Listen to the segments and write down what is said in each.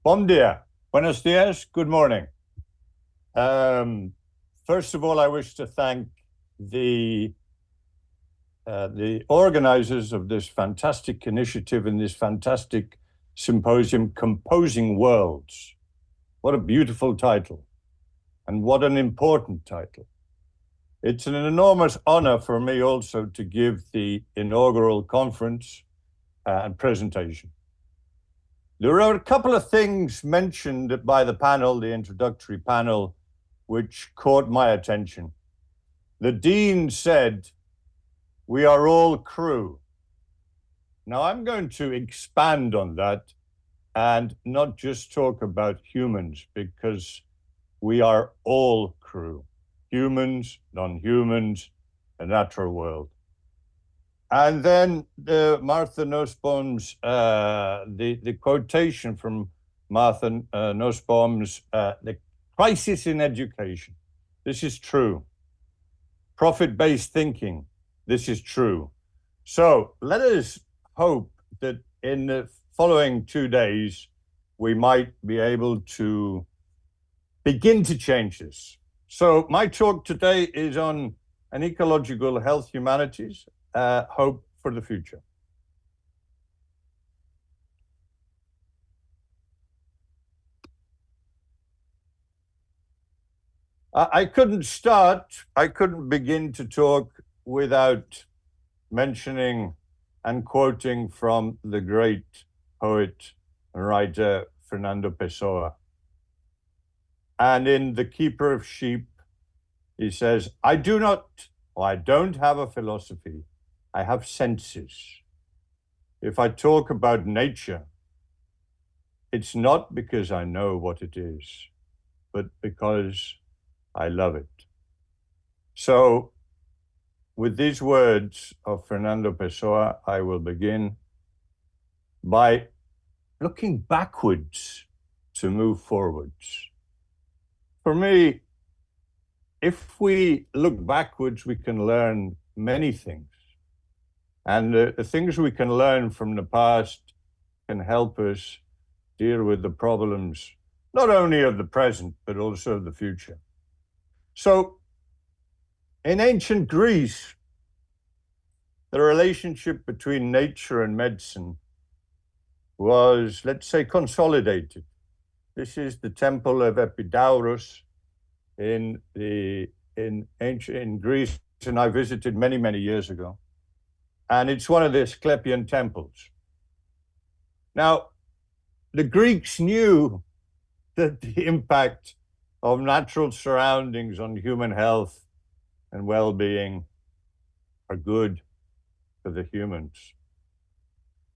Bom dia, buenos dias, good morning. First of all, I wish to thank the organizers of this fantastic initiative and this fantastic symposium, Composing Worlds. What a beautiful title, and what an important title. It's an enormous honor for me also to give the inaugural conference and presentation. There are a couple of things mentioned by the panel, the introductory panel, which caught my attention. The dean said, "We are all crew." Now I'm going to expand on that and not just talk about humans, because we are all crew, humans, non-humans, the natural world. And then Martha Nussbaum's, the quotation from Martha Nussbaum's, the crisis in education. This is true. Profit-based thinking. This is true. So let us hope that in the following 2 days, we might be able to begin to change this. So my talk today is on an ecological health humanities, hope for the future. I couldn't begin to talk without mentioning and quoting from the great poet and writer Fernando Pessoa. And in The Keeper of Sheep, he says, I don't have a philosophy, I have senses. If I talk about nature, it's not because I know what it is, but because I love it. So with these words of Fernando Pessoa, I will begin by looking backwards to move forwards. For me, if we look backwards, we can learn many things. And the things we can learn from the past can help us deal with the problems, not only of the present, but also of the future. So in ancient Greece, the relationship between nature and medicine was, let's say, consolidated. This is the temple of Epidaurus in Greece, and I visited many, many years ago. And it's one of the Asclepian temples. Now, the Greeks knew that the impact of natural surroundings on human health and well-being are good for the humans.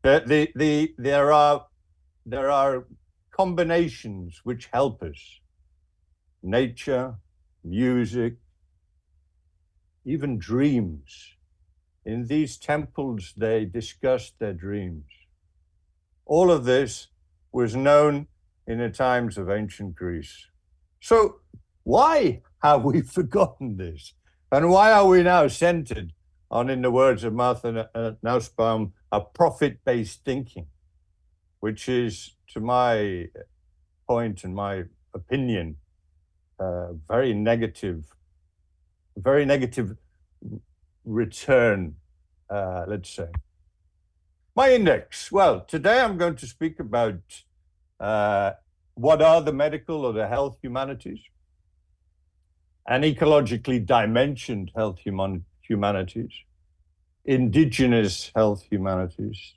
There are combinations which help us. Nature, music, even dreams. In these temples, they discussed their dreams. All of this was known in the times of ancient Greece. So why have we forgotten this? And why are we now centered on, in the words of Martha Nussbaum, a profit-based thinking, which is, to my point and my opinion, very negative return, let's say. My index. Well, today I'm going to speak about what are the medical or the health humanities, and ecologically dimensioned health humanities, indigenous health humanities,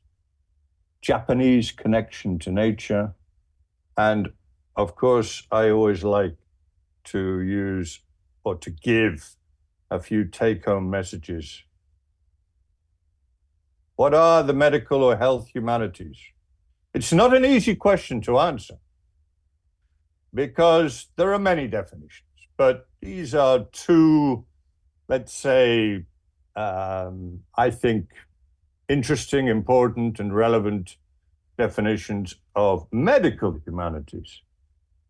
Japanese connection to nature, and of course, I always like to use or to give a few take-home messages. What are the medical or health humanities? It's not an easy question to answer because there are many definitions, but these are two, let's say, I think, interesting, important, and relevant definitions of medical humanities.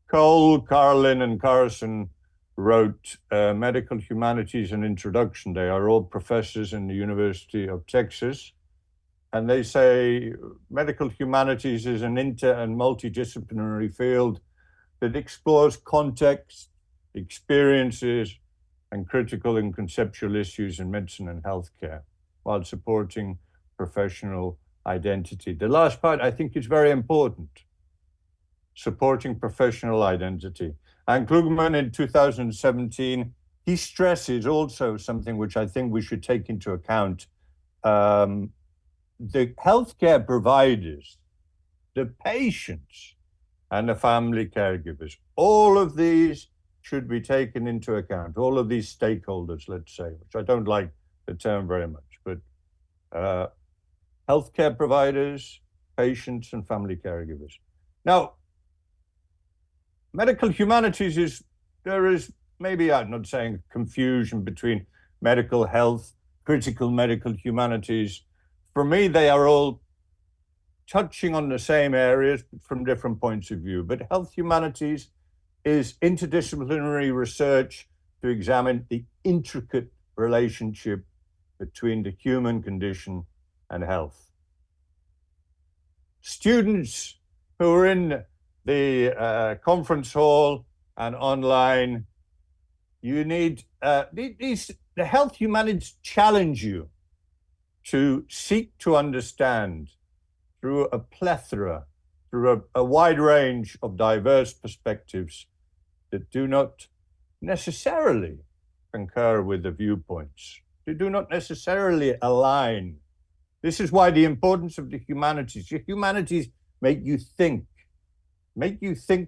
Cole, Carlin, and Carson wrote Medical Humanities, an Introduction. They are all professors in the University of Texas. And they say medical humanities is an inter and multidisciplinary field that explores context, experiences, and critical and conceptual issues in medicine and healthcare while supporting professional identity. The last part I think is very important, supporting professional identity. And Klugman in 2017, he stresses also something which I think we should take into account. The healthcare providers, the patients, and the family caregivers, all of these should be taken into account. All of these stakeholders, let's say, which I don't like the term very much, but healthcare providers, patients, and family caregivers. Now, medical humanities there is maybe, I'm not saying confusion between medical health, critical medical humanities. For me, they are all touching on the same areas from different points of view. But health humanities is interdisciplinary research to examine the intricate relationship between the human condition and health. Students who are in the conference hall and online, you need, the health humanities challenge you to seek to understand through a plethora, through a wide range of diverse perspectives that do not necessarily concur with the viewpoints. They do not necessarily align. This is why the importance of the humanities. The humanities make you think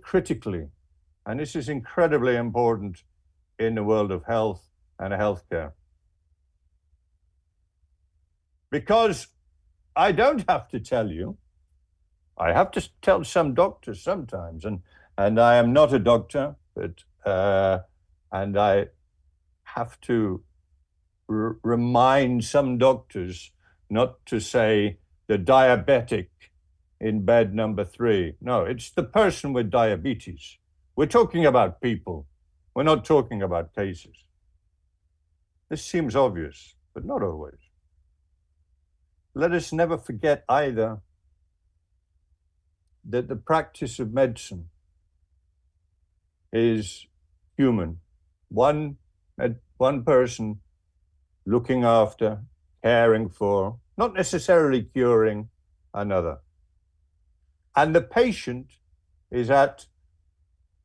critically. And this is incredibly important in the world of health and healthcare. Because I don't have to tell you, I have to tell some doctors sometimes, and I am not a doctor, but and I have to remind some doctors not to say the diabetic in bed number 3. No, it's the person with diabetes. We're talking about people. We're not talking about cases. This seems obvious, but not always. Let us never forget either that the practice of medicine is human. One person looking after, caring for, not necessarily curing another. And the patient is at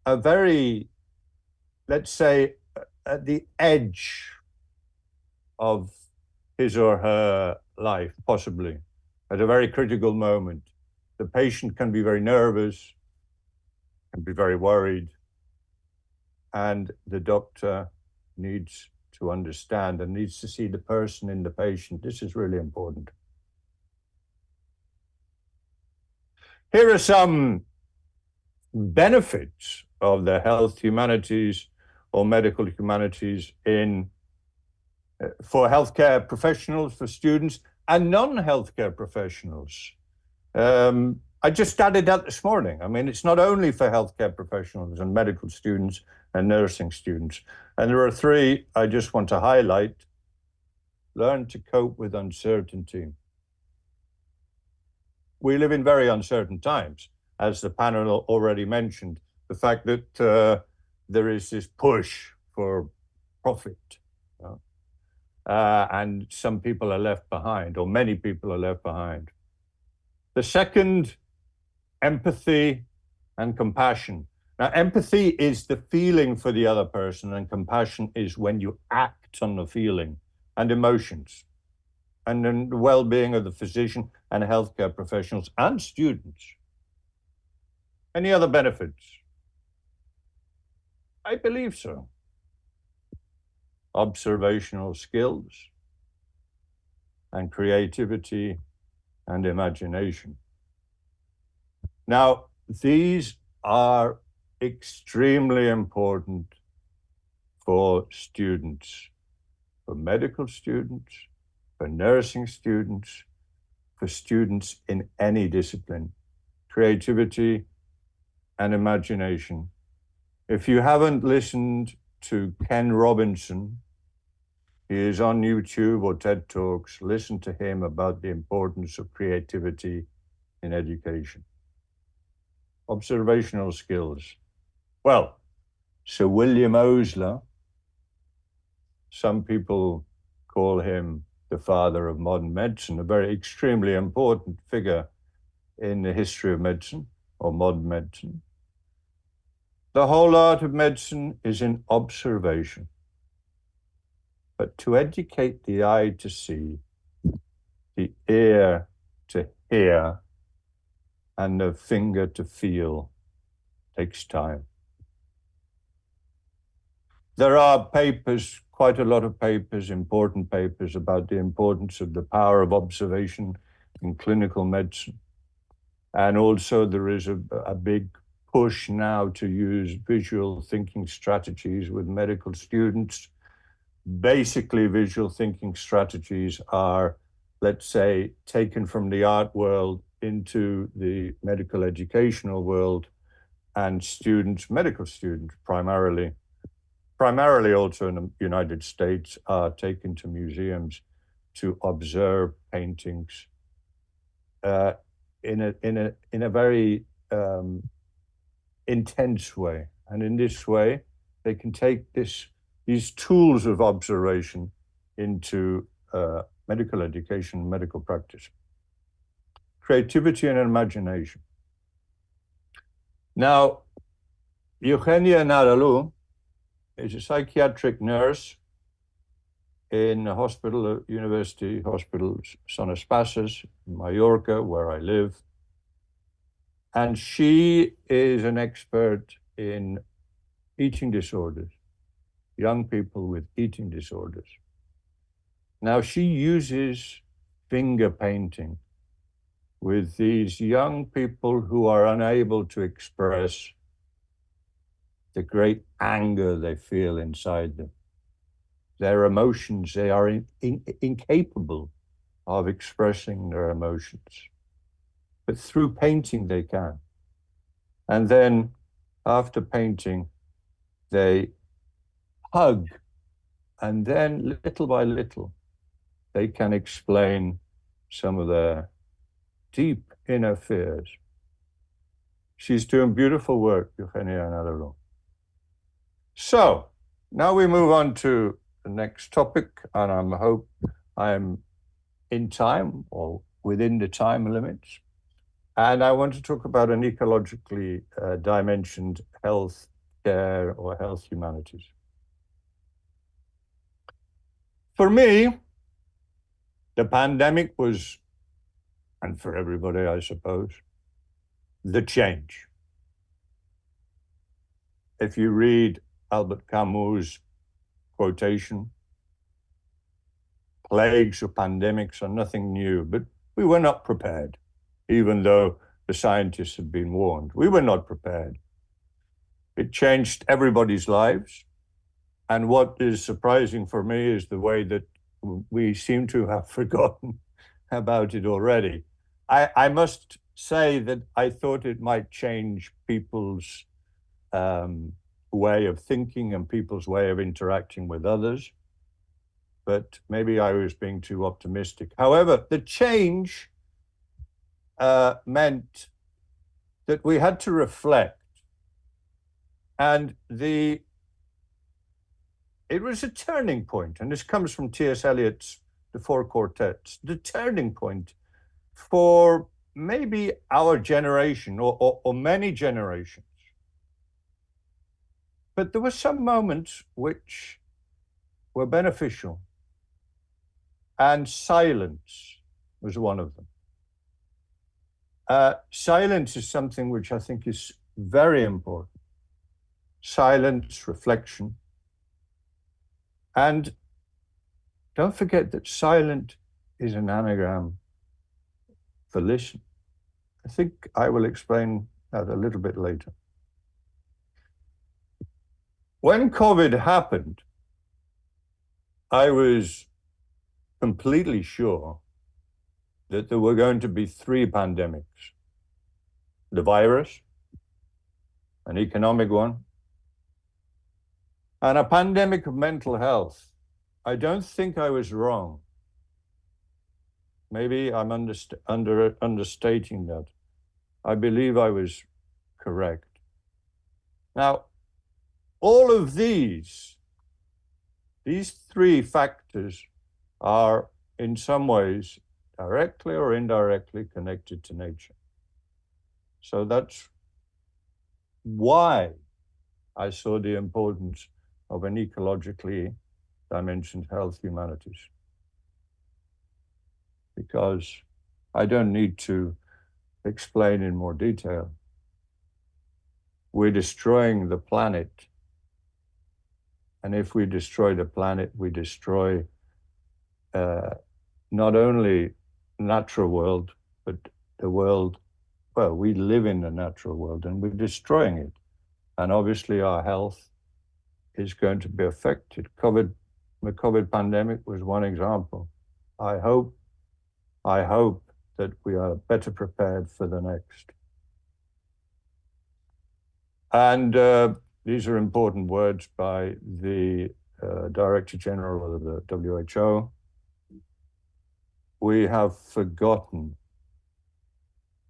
a very, let's say, at the edge of his or her life, possibly, at a very critical moment. The patient can be very nervous, can be very worried, and the doctor needs to understand and needs to see the person in the patient. This is really important. Here are some benefits of the health humanities or medical humanities for healthcare professionals, for students, and non-healthcare professionals. I just added that this morning. I mean, it's not only for healthcare professionals and medical students and nursing students. And there are 3 I just want to highlight. Learn to cope with uncertainty. We live in very uncertain times, as the panel already mentioned. The fact that there is this push for profit, and some people are left behind, or many people are left behind. The second, empathy and compassion. Now, empathy is the feeling for the other person, and compassion is when you act on the feeling and emotions, and then the well-being of the physician and healthcare professionals and students. Any other benefits? I believe so. Observational skills and creativity and imagination. Now, these are extremely important for students, for medical students, for nursing students, for students in any discipline. Creativity and imagination. If you haven't listened to Ken Robinson, He is on YouTube or TED Talks. Listen to him about the importance of creativity in education. Observational skills. Well, Sir William Osler, some people call him the father of modern medicine, a very extremely important figure in the history of medicine or modern medicine. The whole art of medicine is in observation. But to educate the eye to see, the ear to hear, and the finger to feel takes time. There are papers, quite a lot of papers, important papers about the importance of the power of observation in clinical medicine. And also there is a big push now to use visual thinking strategies with medical students. Basically, visual thinking strategies are, let's say, taken from the art world into the medical educational world, and students, medical students primarily also in the United States, are taken to museums to observe paintings in a very intense way. And in this way, they can take these tools of observation into medical education, medical practice. Creativity and imagination. Now, Eugenia Naralu is a psychiatric nurse in a hospital, University Hospital Son Espases in Mallorca, where I live. And she is an expert in eating disorders, young people with eating disorders. Now, she uses finger painting with these young people who are unable to express the great anger they feel inside them. Their emotions, they are incapable of expressing their emotions. But through painting, they can. And then after painting, they hug. And then little by little, they can explain some of their deep inner fears. She's doing beautiful work, Eugenia Naralu. So now we move on to the next topic, and I hope I'm in time or within the time limits. And I want to talk about an ecologically dimensioned health care or health humanities. For me, the pandemic was, and for everybody, I suppose, the change. If you read Albert Camus' quotation, plagues or pandemics are nothing new, but we were not prepared, even though the scientists had been warned. We were not prepared. It changed everybody's lives. And what is surprising for me is the way that we seem to have forgotten about it already. I must say that I thought it might change people's way of thinking and people's way of interacting with others, but maybe I was being too optimistic. However, the change meant that we had to reflect, and it was a turning point, and this comes from T.S. Eliot's The Four Quartets, the turning point for maybe our generation or many generations. But there were some moments which were beneficial, and silence was one of them. Silence is something which I think is very important. Silence, reflection. And don't forget that silent is an anagram for listen. I think I will explain that a little bit later. When COVID happened, I was completely sure that there were going to be three pandemics: the virus, an economic one, and a pandemic of mental health. I don't think I was wrong. Maybe I'm understating that. I believe I was correct. Now, all of these three factors are in some ways directly or indirectly connected to nature. So that's why I saw the importance of an ecologically dimensioned health humanities. Because I don't need to explain in more detail. We're destroying the planet. And if we destroy the planet, we destroy not only the natural world, but the world, well, we live in the natural world and we're destroying it. And obviously our health is going to be affected. The COVID pandemic was one example. I hope that we are better prepared for the next. And these are important words by the Director General of the WHO. We have forgotten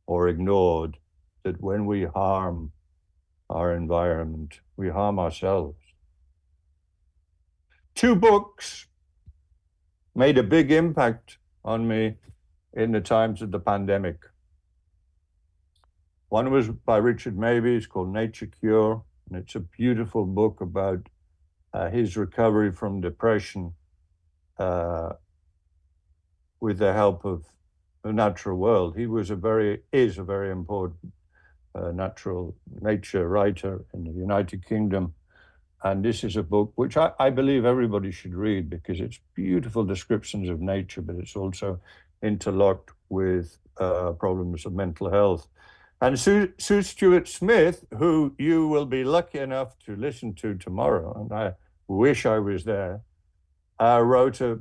or ignored that when we harm our environment, we harm ourselves. 2 books made a big impact on me in the times of the pandemic. One was by Richard Mabey, it's called Nature Cure, and it's a beautiful book about his recovery from depression with the help of the natural world. He is a very important nature writer in the United Kingdom. And this is a book which I believe everybody should read because it's beautiful descriptions of nature, but it's also interlocked with problems of mental health. And Sue Stuart-Smith, who you will be lucky enough to listen to tomorrow, and I wish I was there, wrote a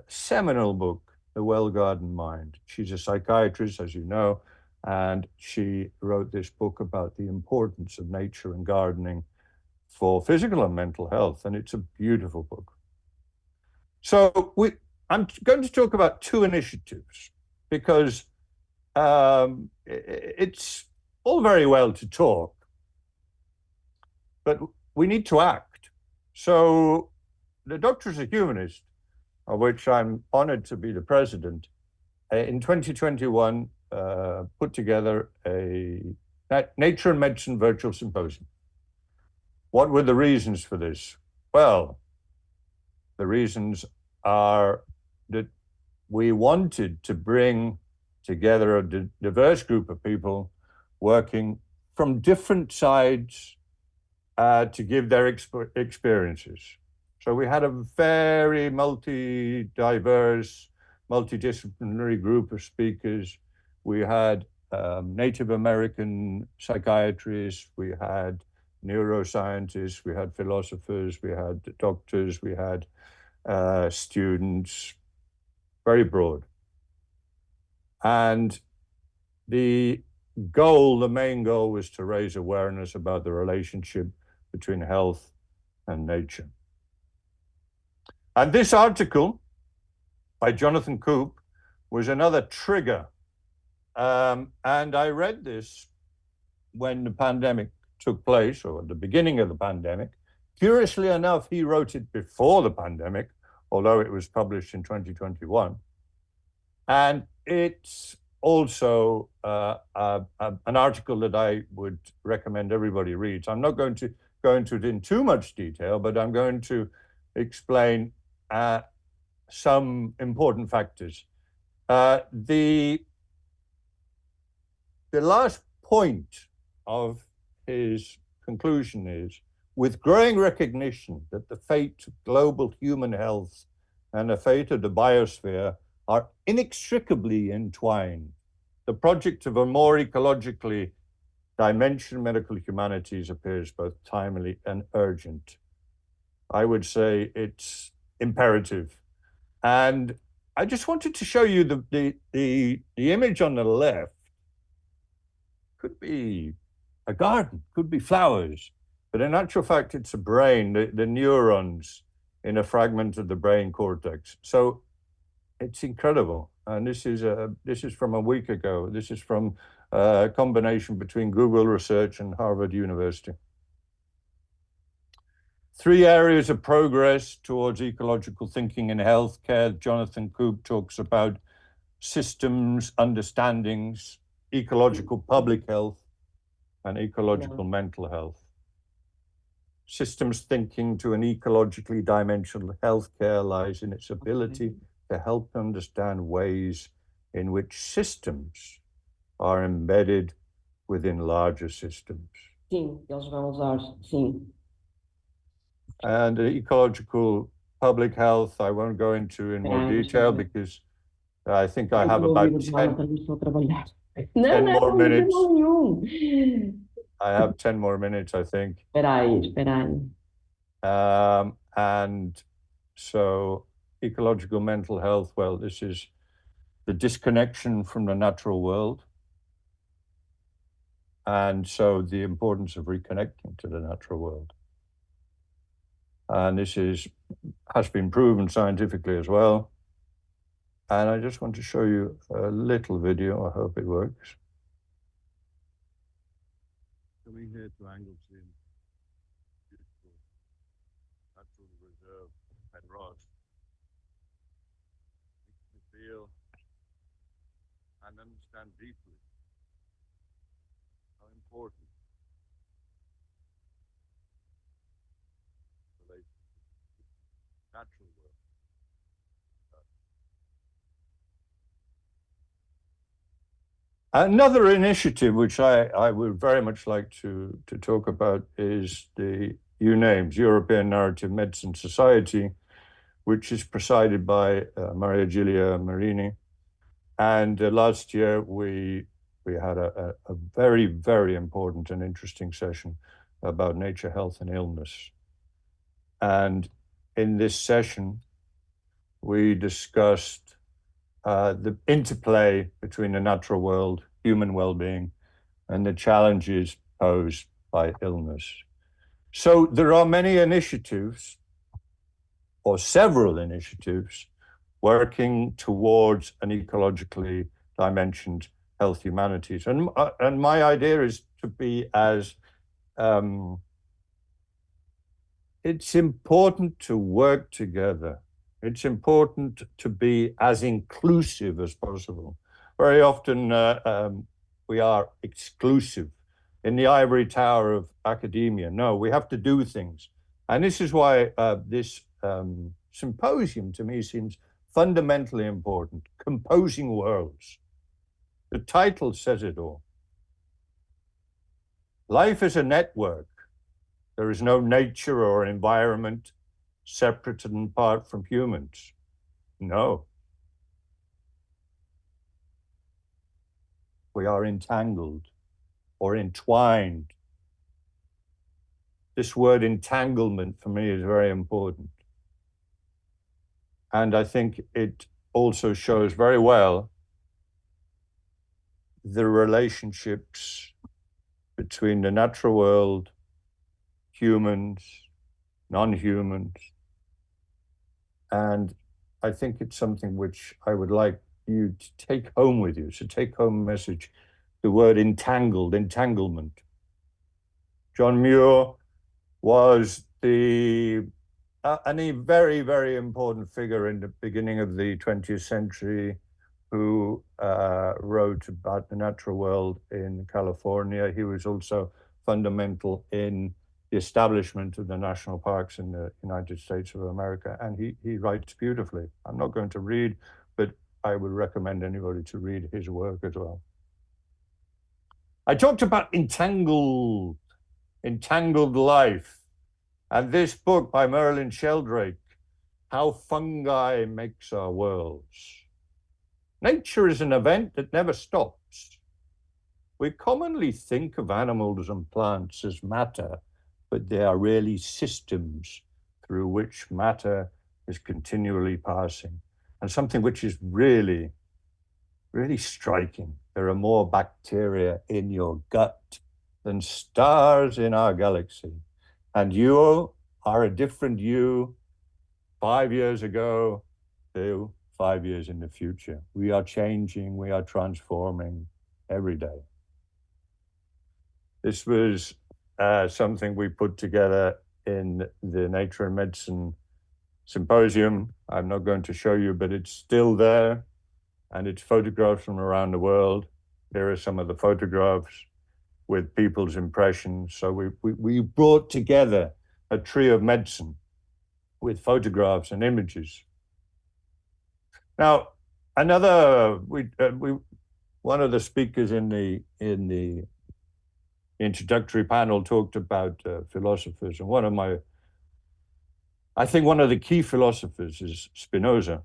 seminal book, The Well-Gardened Mind. She's a psychiatrist, as you know, and she wrote this book about the importance of nature and gardening for physical and mental health, and it's a beautiful book. So I'm going to talk about 2 initiatives because it's all very well to talk, but we need to act. So the Doctors of Humanist, of which I'm honored to be the president, in 2021 put together a Nature and Medicine virtual symposium. What were the reasons for this? Well, the reasons are that we wanted to bring together a diverse group of people working from different sides to give their experiences. So we had a very diverse, multidisciplinary group of speakers. We had Native American psychiatrists, we had neuroscientists, we had philosophers, we had doctors, we had students, very broad. And the main goal was to raise awareness about the relationship between health and nature. And this article by Jonathan Coop was another trigger. And I read this when the pandemic took place, or at the beginning of the pandemic. Curiously enough, he wrote it before the pandemic, although it was published in 2021. And it's also an article that I would recommend everybody reads. I'm not going to go into it in too much detail, but I'm going to explain some important factors. The last point of his conclusion is, with growing recognition that the fate of global human health and the fate of the biosphere are inextricably entwined, the project of a more ecologically dimensioned medical humanities appears both timely and urgent. I would say it's imperative. And I just wanted to show you the image on the left. Could be a garden, could be flowers, but in actual fact, it's a brain, the neurons in a fragment of the brain cortex. So it's incredible. And this is from a week ago. This is from a combination between Google Research and Harvard University. 3 areas of progress towards ecological thinking in healthcare. Jonathan Coop talks about systems, understandings, ecological public health, and ecological mental health. Systems thinking to an ecologically dimensional healthcare lies in its ability to help understand ways in which systems are embedded within larger systems. Sim, eles vão usar, sim. And ecological public health, I won't go into in more detail because I think I have about 10 more minutes. I have 10 more minutes, I think. Espera aí. And so ecological mental health, well, this is the disconnection from the natural world. And so the importance of reconnecting to the natural world. And this has been proven scientifically as well. And I just want to show you a little video. I hope it works. Coming here to Anglesey, beautiful natural reserve Penrose. Makes me feel and understand deeply how important natural world. Another initiative which I would very much like to talk about is the EUNAMES, European Narrative Medicine Society, which is presided by Maria Giulia Marini. And last year we had a very, very important and interesting session about nature, health, and illness. And in this session, we discussed the interplay between the natural world, human well-being, and the challenges posed by illness. So there are many initiatives, or several initiatives, working towards an ecologically dimensioned health humanities. And my idea is to be as it's important to work together. It's important to be as inclusive as possible. Very often we are exclusive in the ivory tower of academia. No, we have to do things. And this is why this symposium to me seems fundamentally important, Composing Worlds. The title says it all. Life is a network. There is no nature or environment separate and apart from humans. No. We are entangled or entwined. This word entanglement for me is very important. And I think it also shows very well the relationships between the natural world, humans, non-humans. And I think it's something which I would like you to take home with you. So take home message, the word entangled, entanglement. John Muir was a very, very important figure in the beginning of the 20th century who wrote about the natural world in California. He was also fundamental in the establishment of the national parks in the United States of America. And he writes beautifully. I'm not going to read, but I would recommend anybody to read his work as well. I talked about entangled life. And this book by Merlin Sheldrake, How Fungi Makes Our Worlds. Nature is an event that never stops. We commonly think of animals and plants as matter, but they are really systems through which matter is continually passing. And something which is really, really striking. There are more bacteria in your gut than stars in our galaxy. And you are a different you 5 years ago to 5 years in the future. We are changing, we are transforming every day. This was something we put together in the Nature and Medicine Symposium. I'm not going to show you, but it's still there, and it's photographs from around the world. Here are some of the photographs with people's impressions. So we brought together a tree of medicine with photographs and images. Now, one of the speakers in the introductory panel talked about philosophers, and I think one of the key philosophers is Spinoza.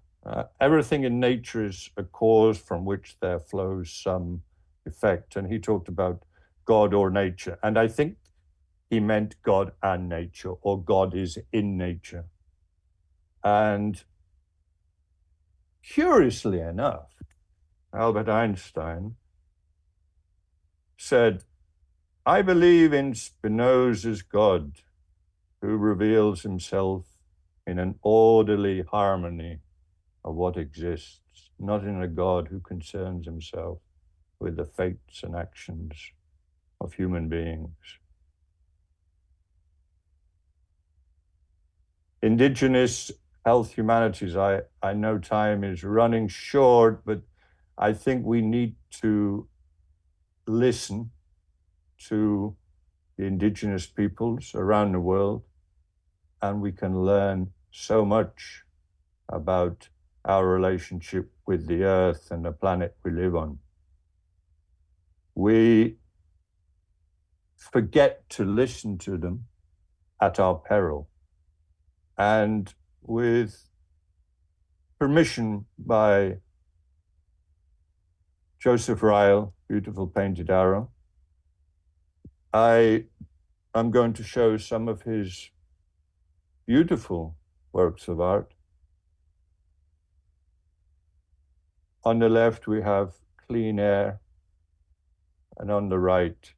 Everything in nature is a cause from which there flows some effect, and he talked about God or nature, and I think he meant God and nature, or God is in nature. And curiously enough, Albert Einstein said, "I believe in Spinoza's God, who reveals himself in an orderly harmony of what exists, not in a God who concerns himself with the fates and actions of human beings." Indigenous health humanities, I know time is running short, but I think we need to listen to the indigenous peoples around the world, and we can learn so much about our relationship with the earth and the planet we live on. We forget to listen to them at our peril. And with permission by Joseph Ryle, beautiful painted arrow, I am going to show some of his beautiful works of art. On the left, we have clean air, and on the right,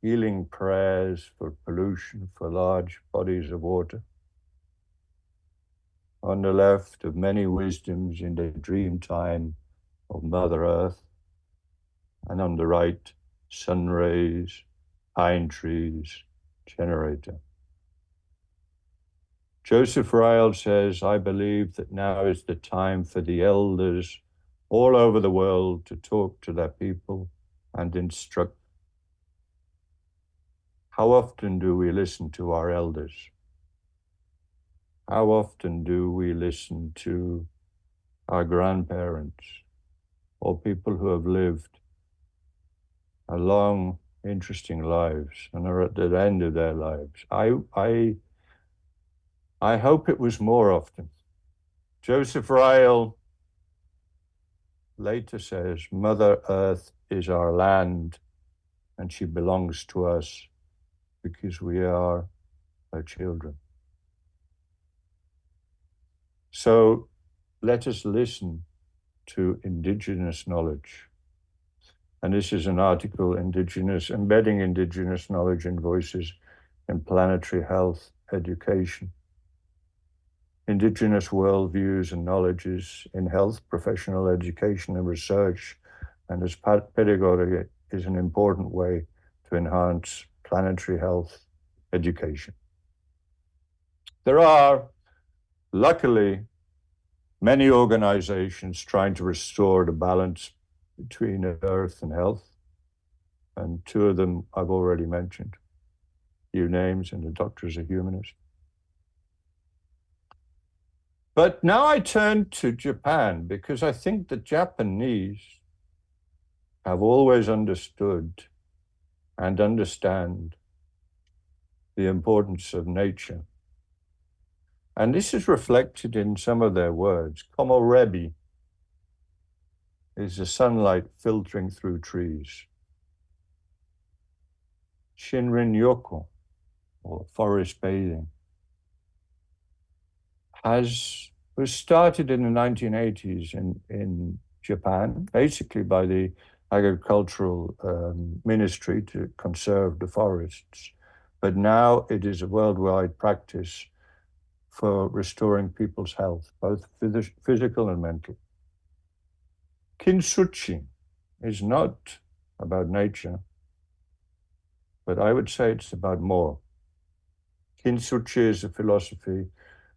healing prayers for pollution, for large bodies of water. On the left, of many wisdoms in the dream time of Mother Earth. And on the right, sun rays, pine trees, generator. Joseph Ryle says, "I believe that now is the time for the elders all over the world to talk to their people and instruct." How often do we listen to our elders? How often do we listen to our grandparents or people who have lived a long, interesting lives and are at the end of their lives? I hope it was more often. Joseph Ryle later says, "Mother Earth is our land, and she belongs to us because we are her children." So let us listen to indigenous knowledge. And this is an article, Embedding Indigenous Knowledge and Voices in Planetary Health Education. Indigenous worldviews and knowledges in health, professional education and research, and as pedagogy is an important way to enhance planetary health education. There are, luckily, many organizations trying to restore the balance between earth and health, and two of them I've already mentioned, EUNAMES and the Doctors of Humanities. But now I turn to Japan, because I think the Japanese have always understood and understand the importance of nature. And this is reflected in some of their words. Komorebi is the sunlight filtering through trees. Shinrin Yoku, or forest bathing, was started in the 1980s in Japan, basically by the agricultural ministry to conserve the forests. But now it is a worldwide practice for restoring people's health, both physical and mental. Kintsugi is not about nature, but I would say it's about more. Kintsugi is a philosophy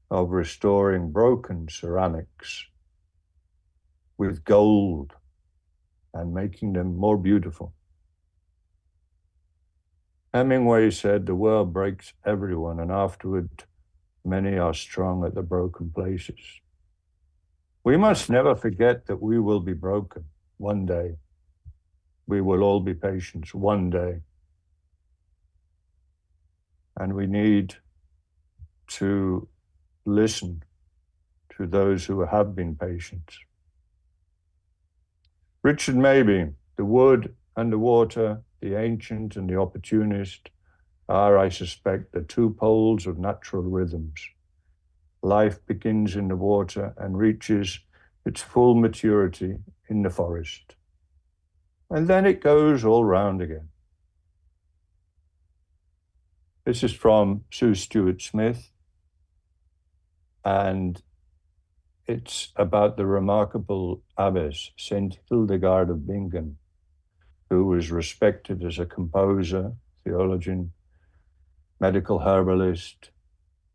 of restoring broken ceramics with gold and making them more beautiful. Hemingway said, "The world breaks everyone, and afterward, many are strong at the broken places." We must never forget that we will be broken one day. We will all be patients one day. And we need to listen to those who have been patient. Richard Mabey, the wood and the water, the ancient and the opportunist, are, I suspect, the two poles of natural rhythms. Life begins in the water and reaches its full maturity in the forest. And then it goes all round again. This is from Sue Stuart Smith, and it's about the remarkable abbess, Saint Hildegard of Bingen, who was respected as a composer, theologian, medical herbalist,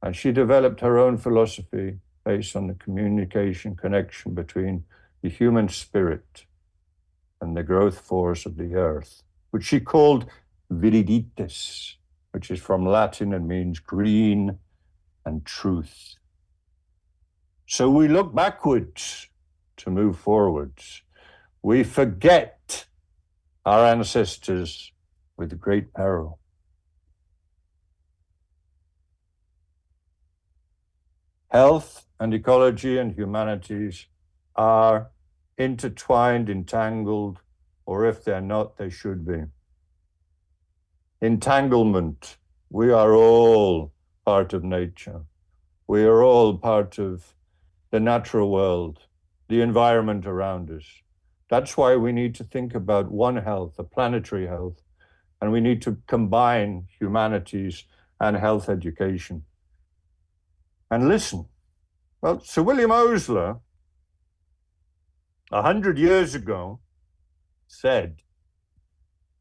and she developed her own philosophy based on the communication connection between the human spirit and the growth force of the earth, which she called viriditas, which is from Latin and means green and truth. So we look backwards to move forwards. We forget our ancestors with great peril. Health and ecology and humanities are intertwined, entangled, or if they're not, they should be. Entanglement. We are all part of nature. We are all part of the natural world, the environment around us. That's why we need to think about one health, a planetary health, and we need to combine humanities and health education. And listen. Well, Sir William Osler, 100 years ago, said,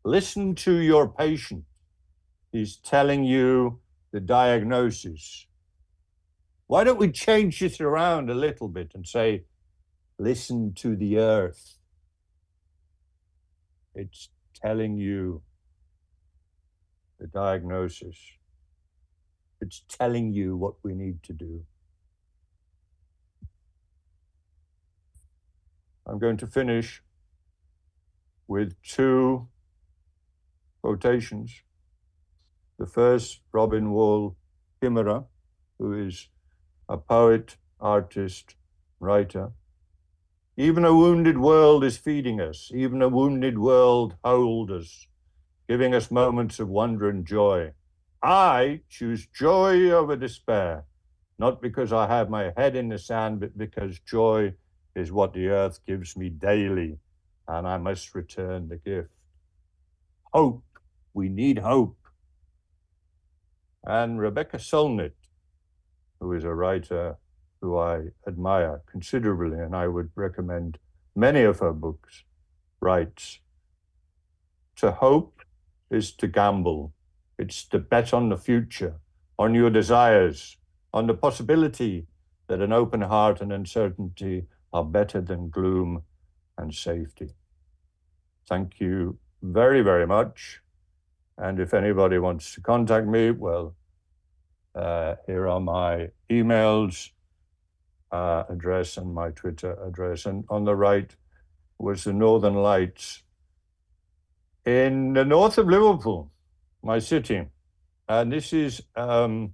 "Listen to your patient. He's telling you the diagnosis." Why don't we change this around a little bit and say, listen to the earth. It's telling you the diagnosis. It's telling you what we need to do. I'm going to finish with two quotations. The first, Robin Wall Kimmerer, who is a poet, artist, writer. "Even a wounded world is feeding us. Even a wounded world holds us, giving us moments of wonder and joy. I choose joy over despair, not because I have my head in the sand, but because joy is what the earth gives me daily, and I must return the gift." Hope. We need hope. And Rebecca Solnit, who is a writer who I admire considerably, and I would recommend many of her books, writes, "To hope is to gamble. It's to bet on the future, on your desires, on the possibility that an open heart and uncertainty are better than gloom and safety." Thank you very, very much. And if anybody wants to contact me, well, here are my emails address and my Twitter address. And on the right was the Northern Lights in the north of Liverpool, my city. And this is a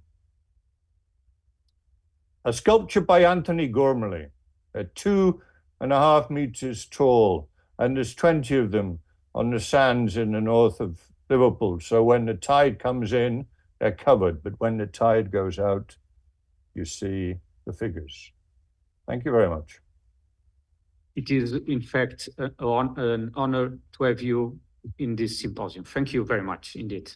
sculpture by Anthony Gormley, 2.5 meters tall, and there's 20 of them on the sands in the north of Liverpool. So when the tide comes in, they're covered, but when the tide goes out, you see the figures. Thank you very much. It is, in fact, an honor to have you in this symposium. Thank you very much indeed.